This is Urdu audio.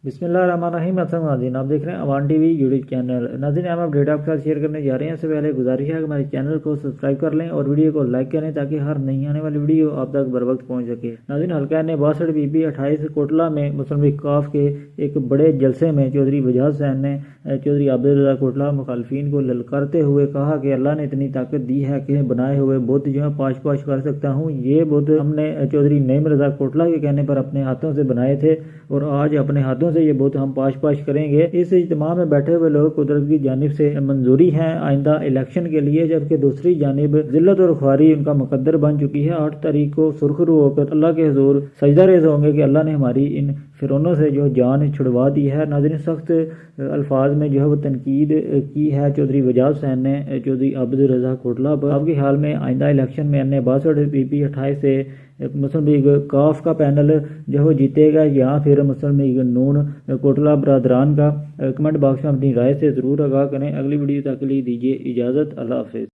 بسم اللہ الرحمن الرحیم۔ السلام ناظرین، آپ دیکھ رہے ہیں Awan T V YouTube channel. ناظرین، ہم اپڈیٹ آپ کے ساتھ شیئر کرنے جا رہے ہیں۔ اس سے پہلے گزارش ہے کہ ہمارے چینل کو سبسکرائب کر لیں اور ویڈیو کو لائک کریں تاکہ ہر نئی آنے والی ویڈیو آپ تک بر وقت پہنچ سکے۔ ناظرین، حلقہ نے 62 پی پی 28 کوٹلہ میں مسلم لیگ کاف کے ایک بڑے جلسے میں چودھری وجاہت حسین نے چودھری عبدالرضا کوٹلہ مخالفین کو للکارتے ہوئے کہا کہ اللہ نے اتنی طاقت دی ہے کہ بنائے ہوئے بت جو ہے پاش پاش کر سکتا ہوں۔ یہ بت ہم نے چودھری نعیم رضا کوٹلہ کے کہنے پر اپنے ہاتھوں سے بنائے تھے اور آج اپنے ہاتھوں سے یہ بت ہم پاش کریں گے۔ اس اجتماع میں بیٹھے ہوئے لوگ قدرت کی جانب سے منظوری ہیں آئندہ الیکشن کے لیے، جبکہ دوسری جانب ذلت اور خواری ان کا مقدر بن چکی ہے۔ 8 تاریخ کو سرخرو ہو کر اللہ کے حضور سجدہ ریز ہوں گے کہ اللہ نے ہماری ان فرعونوں سے جو جان چھڑوا دی ہے۔ ناظرین، سخت الفاظ میں جو ہے وہ تنقید کی ہے چودھری وجاہت حسین نے چودھری عبدالرضا کوٹلہ پر۔ آپ کے خیال میں آئندہ الیکشن میں نے 62 پی پی 28 سے مسلم لیگ کاف کا پینل جو ہے وہ جیتے گا یا پھر مسلم لیگ نون کوٹلہ برادران کا؟ کمنٹ باکس میں اپنی رائے سے ضرور آگاہ کریں۔ اگلی ویڈیو تک کے لیے دیجیے اجازت۔ اللہ حافظ۔